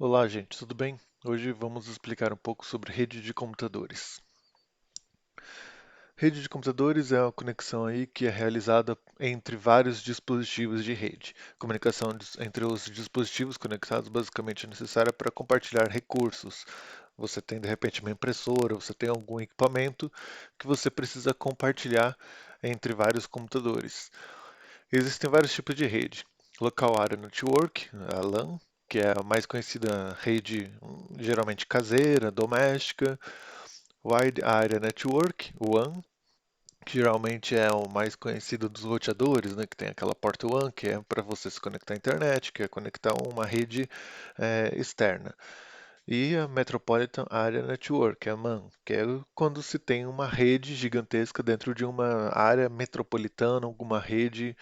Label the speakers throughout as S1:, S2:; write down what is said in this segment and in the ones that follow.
S1: Olá, gente, tudo bem? Hoje vamos explicar um pouco sobre rede de computadores. Rede de computadores é a conexão aí que é realizada entre vários dispositivos de rede. Comunicação entre os dispositivos conectados basicamente é necessária para compartilhar recursos. Você tem de repente uma impressora, você tem algum equipamento que você precisa compartilhar entre vários computadores. Existem vários tipos de rede. Local Area Network, a LAN, que é a mais conhecida rede geralmente caseira, doméstica. Wide Area Network, WAN, que geralmente é o mais conhecido dos roteadores, né, que tem aquela porta WAN, que é para você se conectar à internet, que é conectar a uma rede externa. E a Metropolitan Area Network, a MAN, que é quando se tem uma rede gigantesca dentro de uma área metropolitana, alguma rede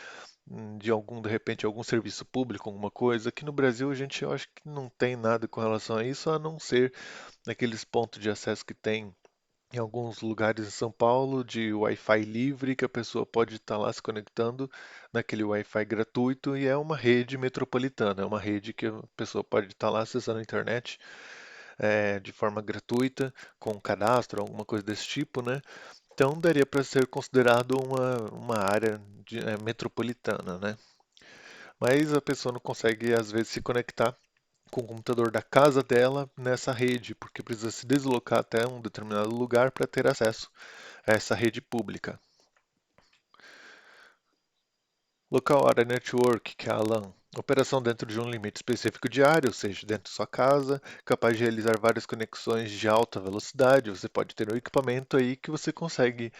S1: de algum, de repente, algum serviço público, alguma coisa. Aqui no Brasil a gente eu acho que não tem nada com relação a isso, a não ser naqueles pontos de acesso que tem em alguns lugares em São Paulo de Wi-Fi livre, que a pessoa pode estar lá se conectando naquele Wi-Fi gratuito e é uma rede metropolitana, é uma rede que a pessoa pode estar lá acessando a internet de forma gratuita, com um cadastro, alguma coisa desse tipo, né? Então daria para ser considerado uma área metropolitana, né? Mas a pessoa não consegue, às vezes, se conectar com o computador da casa dela nessa rede, porque precisa se deslocar até um determinado lugar para ter acesso a essa rede pública. Local Area Network, que é a LAN, operação dentro de um limite específico de área, ou seja, dentro de sua casa, capaz de realizar várias conexões de alta velocidade. Você pode ter um equipamento aí que você consegue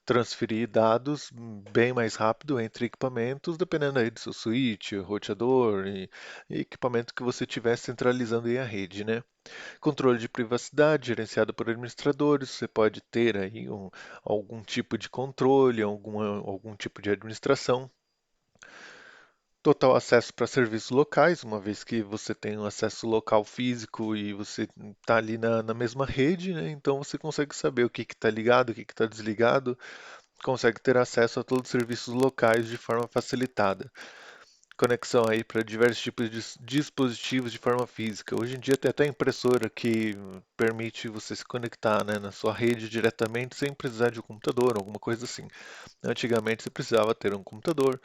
S1: transferir dados bem mais rápido entre equipamentos, dependendo aí do seu switch, roteador e equipamento que você estiver centralizando aí a rede, né? Controle de privacidade gerenciado por administradores, você pode ter aí algum tipo de controle, algum tipo de administração. Total acesso para serviços locais, uma vez que você tem um acesso local físico e você está ali na mesma rede, né? Então você consegue saber o que está ligado, o que está desligado, consegue ter acesso a todos os serviços locais de forma facilitada. Conexão aí para diversos tipos de dispositivos de forma física. Hoje em dia tem até impressora que permite você se conectar, né, na sua rede diretamente sem precisar de um computador, alguma coisa assim. Antigamente você precisava ter um computador,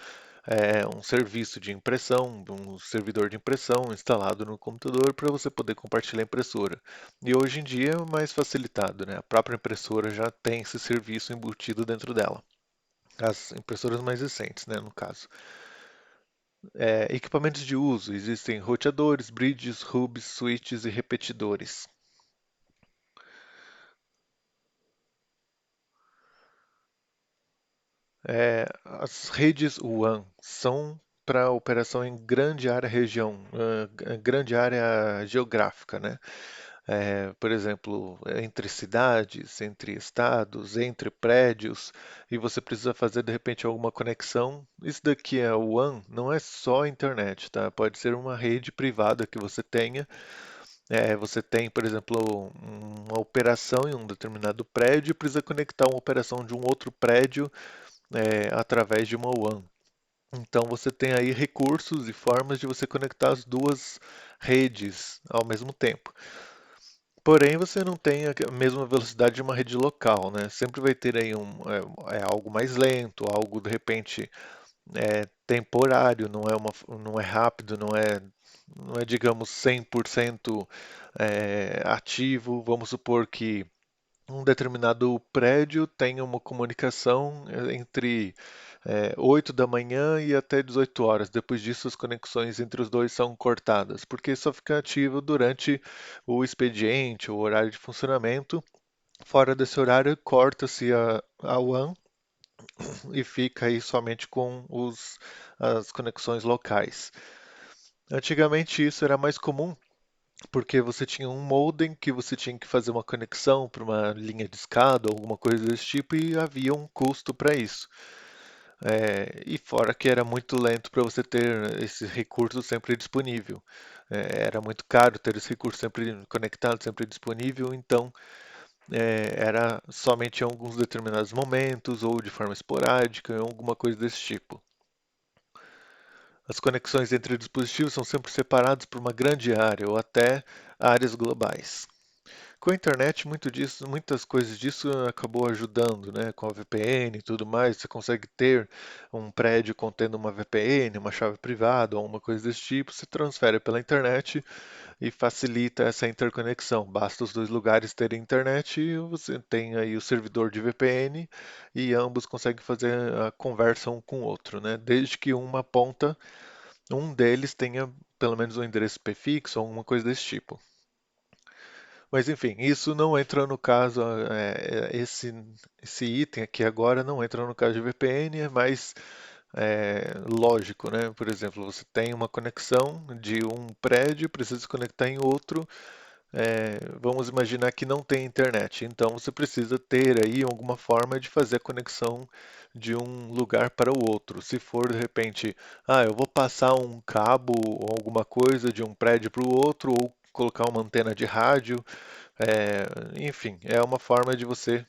S1: um serviço de impressão, um servidor de impressão instalado no computador para você poder compartilhar a impressora. E hoje em dia é mais facilitado, né? A própria impressora já tem esse serviço embutido dentro dela. As impressoras mais recentes, né, no caso. Equipamentos de uso: existem roteadores, bridges, hubs, switches e repetidores. As redes WAN são para operação em grande área região, grande área geográfica, né? Por exemplo, entre cidades, entre estados, entre prédios, e você precisa fazer de repente alguma conexão. Isso daqui é o WAN, não é só a internet, tá? Pode ser uma rede privada que você tenha. Você tem, por exemplo, uma operação em um determinado prédio e precisa conectar uma operação de um outro prédio através de uma WAN. Então você tem aí recursos e formas de você conectar as duas redes ao mesmo tempo. Porém, você não tem a mesma velocidade de uma rede local, né? Sempre vai ter aí algo mais lento, algo de repente temporário, não é rápido, não é, digamos, 100% ativo. Vamos supor que um determinado prédio tenha uma comunicação entre 8 da manhã e até 18 horas. Depois disso, as conexões entre os dois são cortadas, porque só fica ativo durante o expediente, o horário de funcionamento. Fora desse horário, corta-se a WAN e fica aí somente com as conexões locais. Antigamente isso era mais comum porque você tinha um modem que você tinha que fazer uma conexão para uma linha de escada ou alguma coisa desse tipo e havia um custo para isso. E fora que era muito lento para você ter esse recurso sempre disponível. Era muito caro ter esse recurso sempre conectado, sempre disponível, então era somente em alguns determinados momentos ou de forma esporádica, alguma coisa desse tipo. As conexões entre dispositivos são sempre separadas por uma grande área ou até áreas globais. Com a internet, muitas coisas disso acabou ajudando, né? Com a VPN e tudo mais, você consegue ter um prédio contendo uma VPN, uma chave privada ou uma coisa desse tipo, se transfere pela internet e facilita essa interconexão. Basta os dois lugares terem internet e você tem aí o servidor de VPN e ambos conseguem fazer a conversa um com o outro, né? Desde que um deles tenha pelo menos um endereço prefixo ou alguma coisa desse tipo. Mas enfim, isso não entra no caso, esse item aqui agora não entra no caso de VPN, é mais lógico, né? Por exemplo, você tem uma conexão de um prédio, precisa se conectar em outro, vamos imaginar que não tem internet, então você precisa ter aí alguma forma de fazer a conexão de um lugar para o outro. Se for de repente, eu vou passar um cabo ou alguma coisa de um prédio para o outro, ou colocar uma antena de rádio, enfim, é uma forma de você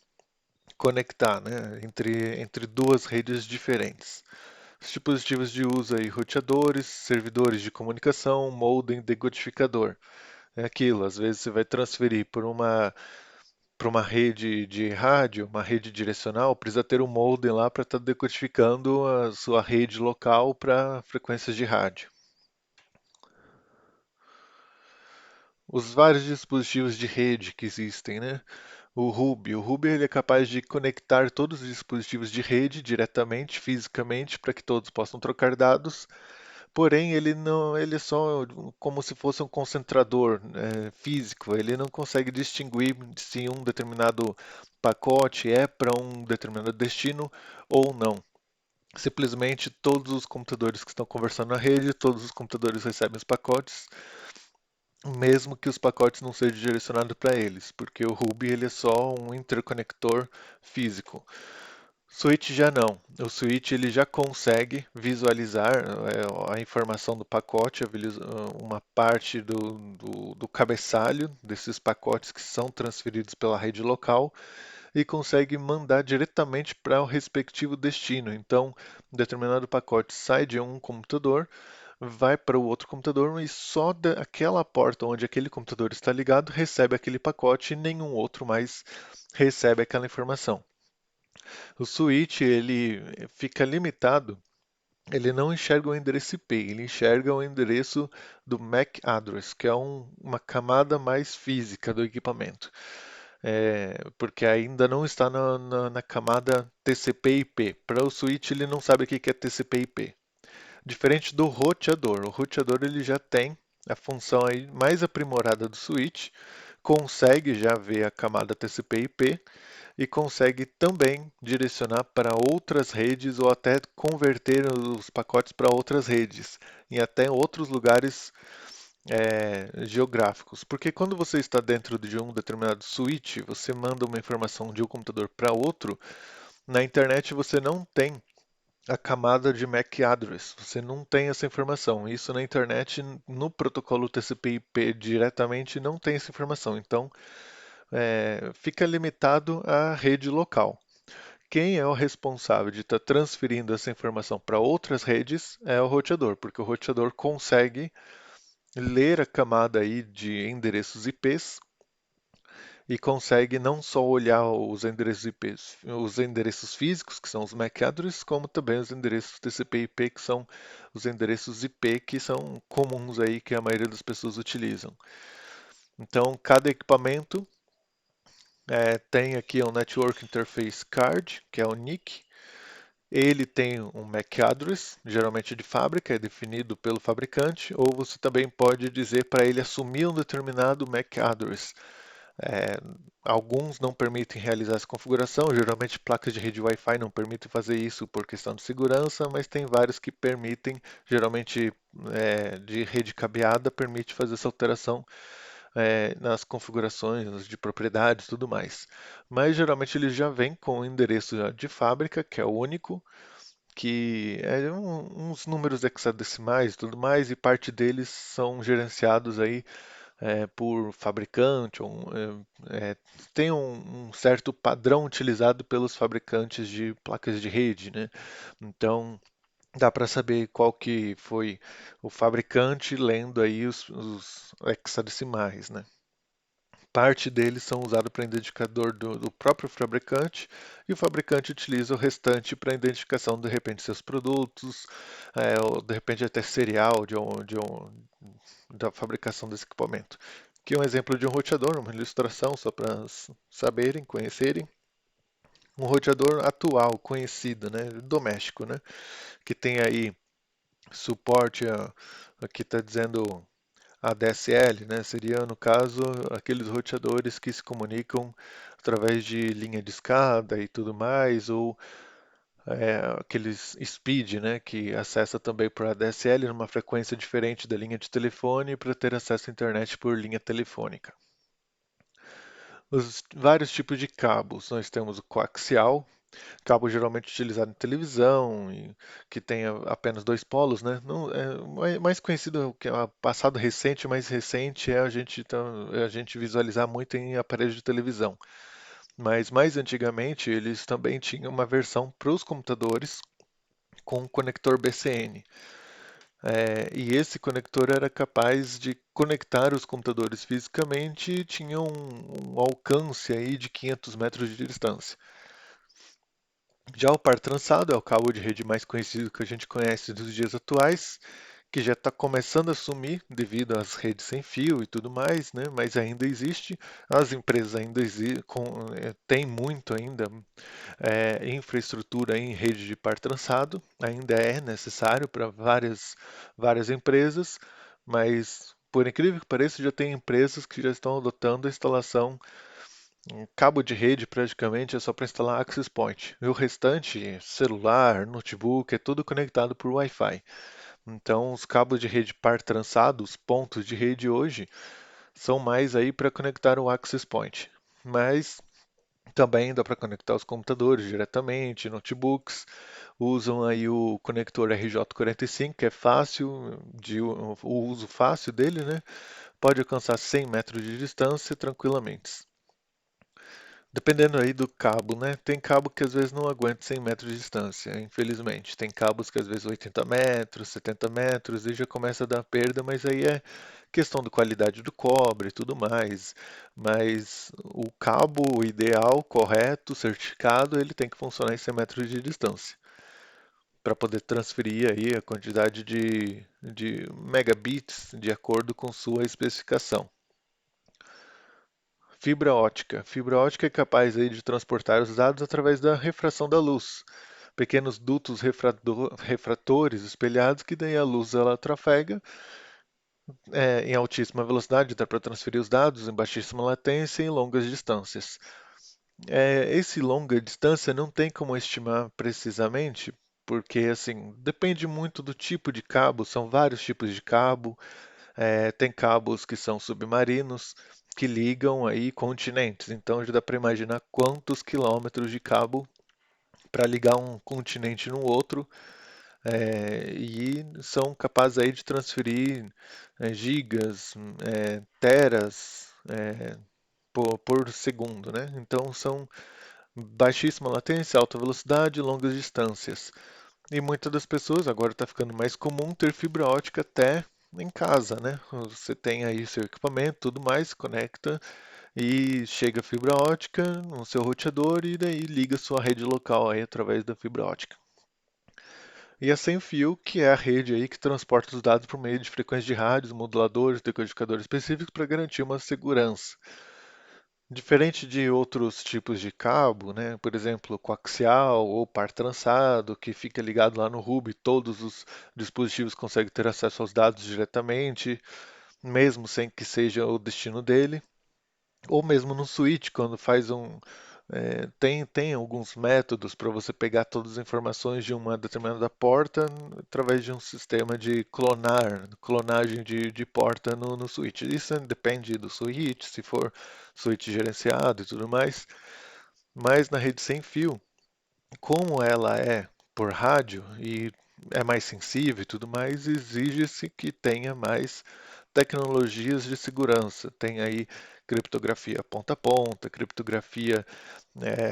S1: conectar, né, entre duas redes diferentes. Os dispositivos de uso aí, roteadores, servidores de comunicação, modem, decodificador. É aquilo, às vezes você vai transferir por uma rede de rádio, uma rede direcional, precisa ter um modem lá para estar decodificando a sua rede local para frequências de rádio. Os vários dispositivos de rede que existem, né? O Ruby ele é capaz de conectar todos os dispositivos de rede diretamente, fisicamente, para que todos possam trocar dados. Porém, ele não, ele é só como se fosse um concentrador, físico. Ele não consegue distinguir se um determinado pacote é para um determinado destino ou não. Simplesmente todos os computadores que estão conversando na rede, todos os computadores recebem os pacotes, mesmo que os pacotes não sejam direcionados para eles, porque o Ruby ele é só um interconector físico. Switch já não. O Switch ele já consegue visualizar a informação do pacote, uma parte do cabeçalho desses pacotes que são transferidos pela rede local e consegue mandar diretamente para o respectivo destino. Então, um determinado pacote sai de um computador, vai para o outro computador e só daquela porta onde aquele computador está ligado recebe aquele pacote e nenhum outro mais recebe aquela informação. O switch ele fica limitado, ele não enxerga o endereço IP, ele enxerga o endereço do MAC address, que é uma camada mais física do equipamento. Porque ainda não está na camada TCP/IP. Para o switch ele não sabe o que é TCP/IP. Diferente do roteador. O roteador ele já tem a função aí mais aprimorada do switch, consegue já ver a camada TCP/IP e consegue também direcionar para outras redes ou até converter os pacotes para outras redes e até outros lugares geográficos. Porque quando você está dentro de um determinado switch, você manda uma informação de um computador para outro, na internet você não tem a camada de MAC address, você não tem essa informação. Isso na internet, no protocolo TCP/IP diretamente, não tem essa informação. Então, fica limitado à rede local. Quem é o responsável de estar transferindo essa informação para outras redes é o roteador, porque o roteador consegue ler a camada aí de endereços IPs e consegue não só olhar os endereços IPs, os endereços físicos, que são os MAC addresses, como também os endereços TCP/IP, que são os endereços IP que são comuns aí que a maioria das pessoas utilizam. Então, cada equipamento tem aqui um Network Interface Card, que é o NIC. Ele tem um MAC address, geralmente de fábrica, é definido pelo fabricante, ou você também pode dizer para ele assumir um determinado MAC address. É, Alguns não permitem realizar essa configuração, geralmente placas de rede Wi-Fi não permitem fazer isso por questão de segurança, mas tem vários que permitem, geralmente de rede cabeada, permite fazer essa alteração nas configurações de propriedades e tudo mais. Mas geralmente ele já vem com o endereço já de fábrica, que é o único, que é uns números hexadecimais e tudo mais, e parte deles são gerenciados aí por fabricante, tem um certo padrão utilizado pelos fabricantes de placas de rede, né? Então, Dá para saber qual que foi o fabricante lendo aí os hexadecimais, né? Parte deles são usados para identificador do próprio fabricante e o fabricante utiliza o restante para identificação de repente seus produtos, ou de repente até serial da fabricação desse equipamento. Aqui é um exemplo de um roteador, uma ilustração só para saberem, conhecerem. Um roteador atual, conhecido, né, doméstico, né, que tem aí suporte aqui está dizendo ADSL, né? Seria, no caso, aqueles roteadores que se comunicam através de linha de escada e tudo mais, ou aqueles speed, né? Que acessa também por ADSL numa frequência diferente da linha de telefone para ter acesso à internet por linha telefônica. Os vários tipos de cabos. Nós temos o coaxial, cabo geralmente utilizado em televisão, que tem apenas dois polos, né? Não, mais conhecido que é passado recente, mais recente é a gente visualizar muito em aparelhos de televisão. Mas mais antigamente eles também tinham uma versão para os computadores com conector BCN. E esse conector era capaz de conectar os computadores fisicamente e tinha um alcance aí de 500 metros de distância. Já o par trançado é o cabo de rede mais conhecido que a gente conhece dos dias atuais, que já está começando a sumir devido às redes sem fio e tudo mais, né? Mas ainda existe. As empresas ainda têm muito ainda infraestrutura em rede de par trançado, ainda é necessário para várias empresas, mas por incrível que pareça, já tem empresas que já estão adotando a instalação um cabo de rede praticamente é só para instalar access point. E o restante, celular, notebook, é tudo conectado por Wi-Fi. Então, os cabos de rede par trançados, pontos de rede hoje, são mais aí para conectar o access point. Mas também dá para conectar os computadores diretamente, notebooks. Usam aí o conector RJ45, que é fácil, o uso fácil dele, né? Pode alcançar 100 metros de distância tranquilamente. Dependendo aí do cabo, né? Tem cabo que às vezes não aguenta 100 metros de distância, infelizmente. Tem cabos que às vezes 80 metros, 70 metros e já começa a dar perda, mas aí é questão da qualidade do cobre e tudo mais. Mas o cabo ideal, correto, certificado, ele tem que funcionar em 100 metros de distância para poder transferir aí a quantidade de megabits de acordo com sua especificação. Fibra ótica. Fibra ótica é capaz aí de transportar os dados através da refração da luz. Pequenos dutos refratores espelhados que daí a luz ela trafega em altíssima velocidade, dá para transferir os dados em baixíssima latência e em longas distâncias. Esse longa distância não tem como estimar precisamente, porque assim depende muito do tipo de cabo, são vários tipos de cabo, tem cabos que são submarinos que ligam aí continentes. Então já dá para imaginar quantos quilômetros de cabo para ligar um continente no outro. E são capazes aí de transferir gigas, teras por segundo, né? Então são baixíssima latência, alta velocidade, longas distâncias. E muitas das pessoas agora está ficando mais comum ter fibra ótica até em casa, né? Você tem aí seu equipamento, tudo mais, conecta e chega a fibra ótica no seu roteador e daí liga sua rede local aí através da fibra ótica. E a sem fio, que é a rede aí que transporta os dados por meio de frequências de rádios, moduladores, decodificadores específicos para garantir uma segurança. Diferente de outros tipos de cabo, né, por exemplo, coaxial ou par trançado, que fica ligado lá no hub e todos os dispositivos conseguem ter acesso aos dados diretamente, mesmo sem que seja o destino dele, ou mesmo no switch, quando faz tem alguns métodos para você pegar todas as informações de uma determinada porta através de um sistema de clonagem de porta no switch. Isso depende do switch, se for switch gerenciado e tudo mais. Mas na rede sem fio, como ela é por rádio e é mais sensível e tudo mais, exige-se que tenha mais tecnologias de segurança. Tem aí criptografia ponta a ponta, criptografia,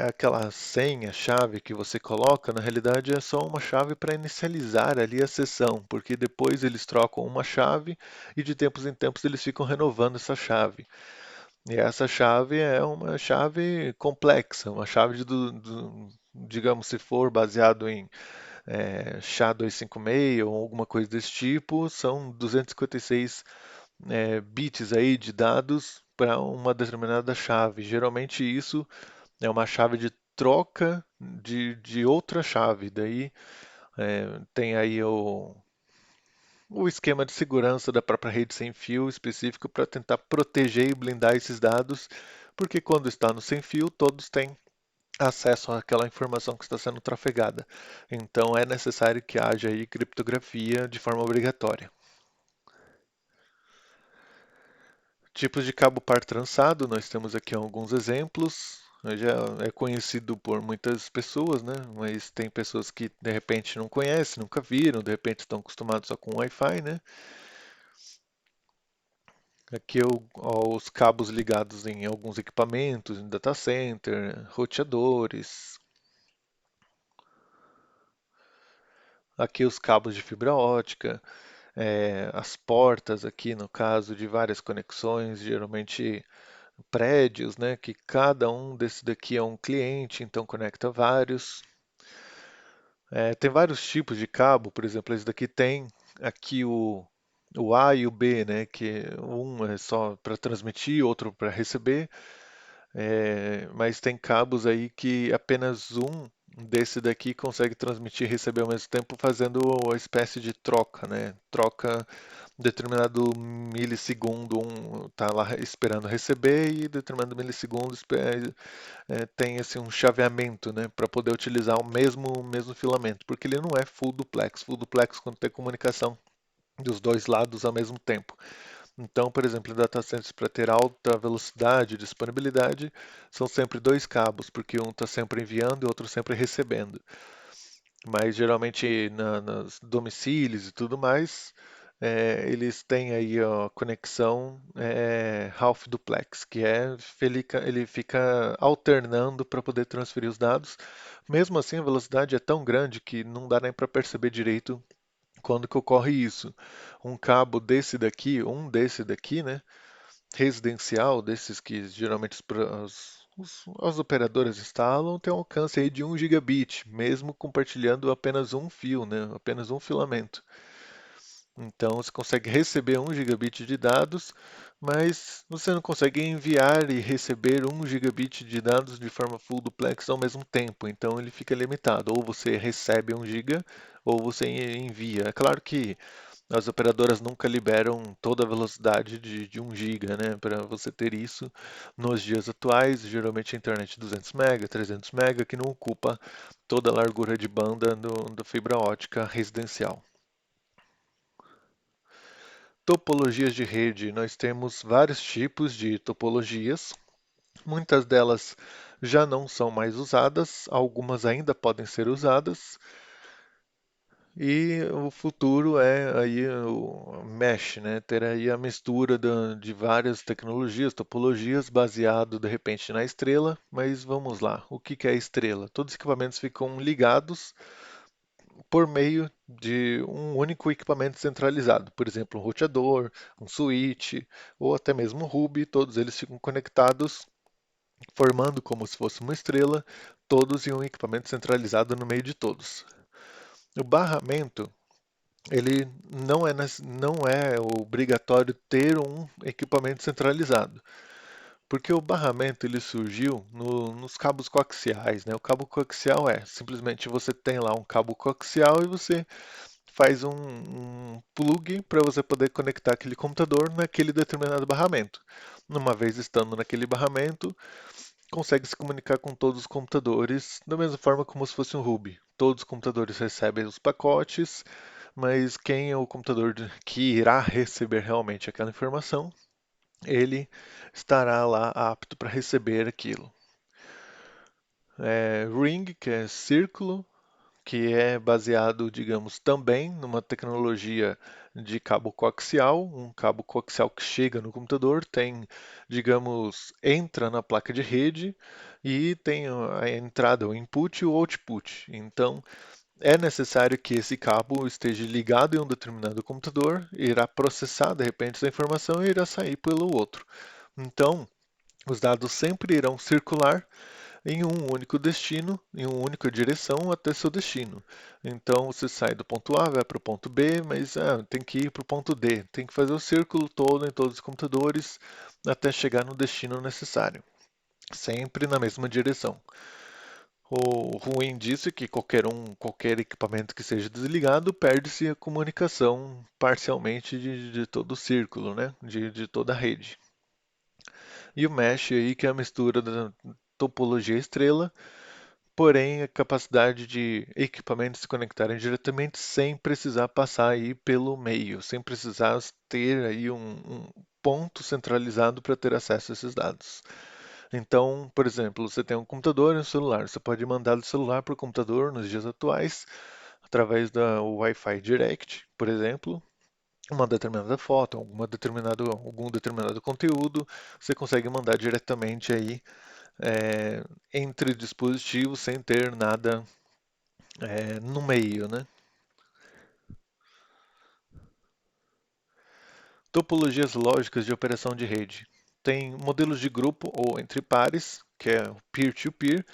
S1: aquela senha, chave que você coloca, na realidade é só uma chave para inicializar ali a sessão, porque depois eles trocam uma chave e de tempos em tempos eles ficam renovando essa chave. E essa chave é uma chave complexa, uma chave digamos, se for baseado em SHA-256 ou alguma coisa desse tipo, são 256 bits aí de dados para uma determinada chave. Geralmente isso é uma chave de troca de outra chave. Daí tem aí o esquema de segurança da própria rede sem fio específico para tentar proteger e blindar esses dados, porque quando está no sem fio, todos têm acesso àquela informação que está sendo trafegada. Então é necessário que haja aí criptografia de forma obrigatória. Tipos de cabo par trançado, nós temos aqui alguns exemplos. Já é conhecido por muitas pessoas, né? Mas tem pessoas que de repente não conhecem, nunca viram, de repente estão acostumados só com Wi-Fi, né? Aqui os cabos ligados em alguns equipamentos, em data center, roteadores. Aqui os cabos de fibra ótica, as portas aqui no caso de várias conexões, geralmente prédios, né, que cada um desse daqui é um cliente, então conecta vários. Tem vários tipos de cabo, por exemplo, esse daqui tem aqui o A e o B, né, que um é só para transmitir, outro para receber. Mas tem cabos aí que apenas um desse daqui consegue transmitir e receber ao mesmo tempo, fazendo a espécie de troca, né? Troca determinado milissegundo, um tá lá esperando receber e determinado milissegundo tem esse um chaveamento, né, para poder utilizar o mesmo filamento, porque ele não é full duplex. Full duplex quando tem comunicação dos dois lados ao mesmo tempo. Então, por exemplo, em data centers para ter alta velocidade e disponibilidade, são sempre dois cabos, porque um está sempre enviando e o outro sempre recebendo. Mas geralmente nos domicílios e tudo mais, eles têm aí a conexão half duplex, que ele fica alternando para poder transferir os dados. Mesmo assim, a velocidade é tão grande que não dá nem para perceber direito quando que ocorre isso. Um cabo desse daqui, um desse daqui, né, residencial, desses que geralmente as operadoras instalam, tem um alcance aí de 1 gigabit, mesmo compartilhando apenas um fio, né, apenas um filamento. Então você consegue receber 1 gigabit de dados, mas você não consegue enviar e receber 1 gigabit de dados de forma full duplex ao mesmo tempo. Então ele fica limitado. Ou você recebe 1 giga, ou você envia. É claro que as operadoras nunca liberam toda a velocidade de 1 giga, né? Para você ter isso nos dias atuais, geralmente a internet 200 MB, 300 MB, que não ocupa toda a largura de banda da fibra ótica residencial. Topologias de rede, nós temos vários tipos de topologias. Muitas delas já não são mais usadas, algumas ainda podem ser usadas. E o futuro é aí o mesh, né? Ter aí a mistura de várias tecnologias, topologias, baseado de repente na estrela. Mas vamos lá, o que que é a estrela? Todos os equipamentos ficam ligados por meio de um único equipamento centralizado, por exemplo, um roteador, um switch ou até mesmo um hub, todos eles ficam conectados, formando como se fosse uma estrela, todos em um equipamento centralizado no meio de todos. O barramento, ele não é obrigatório ter um equipamento centralizado. Porque o barramento ele surgiu nos cabos coaxiais, né? O cabo coaxial simplesmente você tem lá um cabo coaxial e você faz um plug para você poder conectar aquele computador naquele determinado barramento. Uma vez estando naquele barramento, consegue se comunicar com todos os computadores da mesma forma como se fosse um hub. Todos os computadores recebem os pacotes, mas quem é o computador que irá receber realmente aquela informação, ele estará lá apto para receber aquilo. Ring, que é círculo, que é baseado, digamos, também numa tecnologia de cabo coaxial, um cabo coaxial que chega no computador, tem, digamos, entra na placa de rede e tem a entrada, o input e o output. Então, é necessário que esse cabo esteja ligado em um determinado computador, irá processar de repente essa informação e irá sair pelo outro. Então, os dados sempre irão circular em um único destino, em uma única direção até seu destino. Então você sai do ponto A, vai para o ponto B, mas tem que ir para o ponto D. Tem que fazer o círculo todo em todos os computadores até chegar no destino necessário, sempre na mesma direção. O ruim disso é que qualquer equipamento que seja desligado, perde-se a comunicação parcialmente de todo o círculo, né? De toda a rede. E o mesh aí, que é a mistura da topologia estrela, porém a capacidade de equipamentos se conectarem diretamente sem precisar passar aí pelo meio, sem precisar ter aí um ponto centralizado para ter acesso a esses dados. Então, por exemplo, você tem um computador e um celular. Você pode mandar do celular para o computador nos dias atuais, através da Wi-Fi Direct, por exemplo, uma determinada foto, algum determinado conteúdo, você consegue mandar diretamente aí entre dispositivos sem ter nada no meio, né? Topologias lógicas de operação de rede. Tem modelos de grupo ou entre pares, que é o peer-to-peer.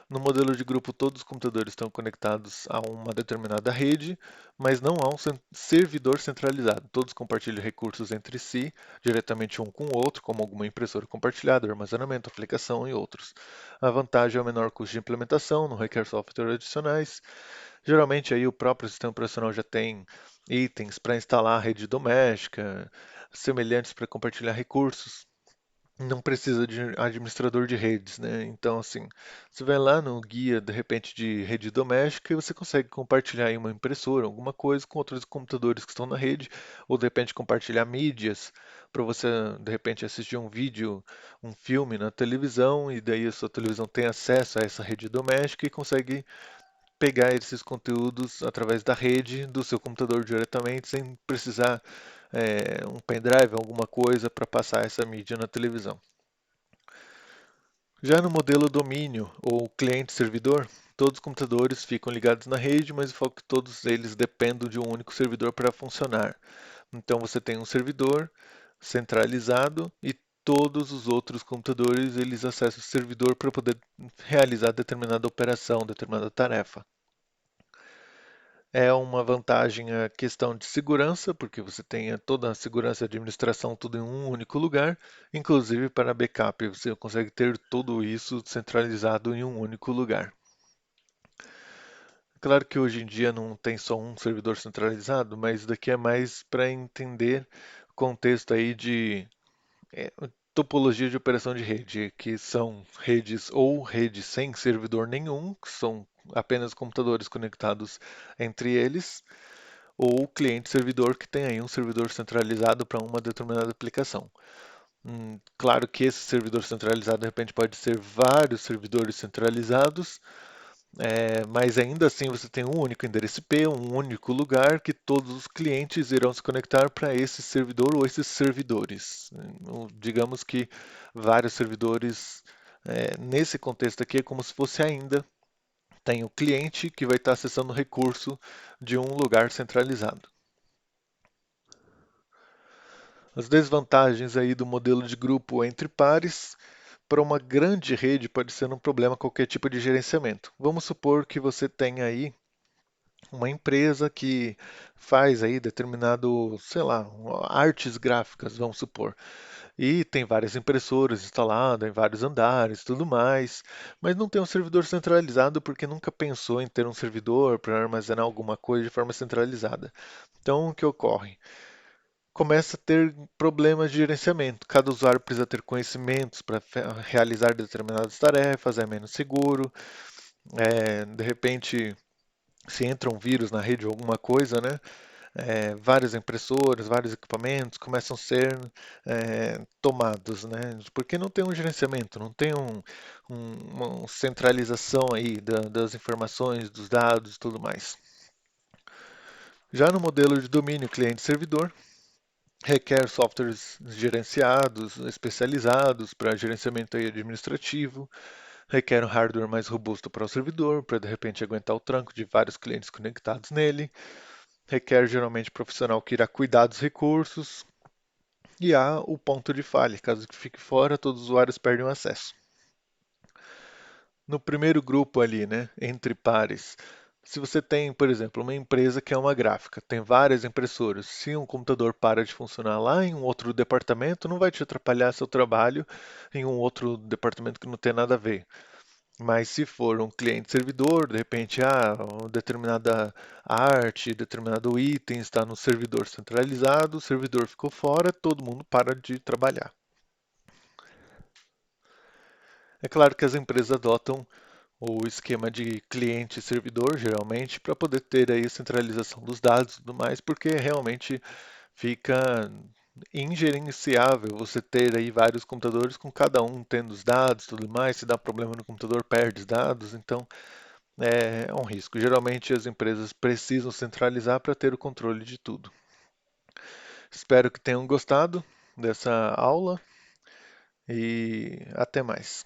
S1: No modelo de grupo, todos os computadores estão conectados a uma determinada rede, mas não há um servidor centralizado. Todos compartilham recursos entre si, diretamente um com o outro, como alguma impressora compartilhada, armazenamento, aplicação e outros. A vantagem é o menor custo de implementação, não requer software adicionais. Geralmente aí o próprio sistema operacional já tem itens para instalar a rede doméstica, semelhantes para compartilhar recursos. Não precisa de administrador de redes, né? Então, assim, você vai lá no guia, de repente, de rede doméstica e você consegue compartilhar aí uma impressora, alguma coisa com outros computadores que estão na rede, ou de repente compartilhar mídias para você, de repente, assistir um vídeo, um filme na televisão e daí a sua televisão tem acesso a essa rede doméstica e consegue pegar esses conteúdos através da rede do seu computador diretamente, sem precisar um pendrive, alguma coisa para passar essa mídia na televisão. Já no modelo domínio ou cliente-servidor, todos os computadores ficam ligados na rede, mas o foco é que todos eles dependem de um único servidor para funcionar. Então você tem um servidor centralizado e todos os outros computadores eles acessam o servidor para poder realizar determinada operação, determinada tarefa. É uma vantagem a questão de segurança, porque você tem toda a segurança e administração tudo em um único lugar, inclusive para backup, você consegue ter tudo isso centralizado em um único lugar. Claro que hoje em dia não tem só um servidor centralizado, mas daqui é mais para entender o contexto aí de é, topologia de operação de rede, que são redes ou redes sem servidor nenhum, que são apenas computadores conectados entre eles, ou cliente-servidor que tem aí um servidor centralizado para uma determinada aplicação. Claro que esse servidor centralizado de repente pode ser vários servidores centralizados, mas ainda assim você tem um único endereço IP, um único lugar que todos os clientes irão se conectar para esse servidor ou esses servidores. Digamos que vários servidores, nesse contexto aqui, é como se fosse ainda tem o cliente que vai estar acessando o recurso de um lugar centralizado. As desvantagens aí do modelo de grupo entre pares, para uma grande rede pode ser um problema qualquer tipo de gerenciamento. Vamos supor que você tenha aí uma empresa que faz aí determinado, sei lá, artes gráficas, vamos supor. E tem várias impressoras instaladas em vários andares, tudo mais, mas não tem um servidor centralizado porque nunca pensou em ter um servidor para armazenar alguma coisa de forma centralizada. Então, o que ocorre? Começa a ter problemas de gerenciamento. Cada usuário precisa ter conhecimentos para realizar determinadas tarefas, é menos seguro. De repente, se entra um vírus na rede ou alguma coisa, né? Várias impressoras, vários equipamentos começam a ser tomados, né? Porque não tem um gerenciamento, não tem uma centralização aí das informações, dos dados e tudo mais. Já no modelo de domínio cliente-servidor, requer softwares gerenciados, especializados para gerenciamento aí administrativo, requer um hardware mais robusto para o servidor, para de repente aguentar o tranco de vários clientes conectados nele, requer geralmente profissional que irá cuidar dos recursos, e há o ponto de falha, caso que fique fora, todos os usuários perdem o acesso. No primeiro grupo ali, né, entre pares, se você tem, por exemplo, uma empresa que é uma gráfica, tem várias impressoras, se um computador para de funcionar lá em um outro departamento, não vai te atrapalhar seu trabalho em um outro departamento que não tem nada a ver. Mas se for um cliente-servidor, de repente, uma determinada arte, determinado item está no servidor centralizado, o servidor ficou fora, todo mundo para de trabalhar. É claro que as empresas adotam o esquema de cliente e servidor, geralmente, para poder ter aí a centralização dos dados e tudo mais, porque realmente fica ingerenciável você ter aí vários computadores com cada um tendo os dados e tudo mais. Se dá problema no computador, perde os dados, então é um risco. Geralmente as empresas precisam centralizar para ter o controle de tudo. Espero que tenham gostado dessa aula e até mais.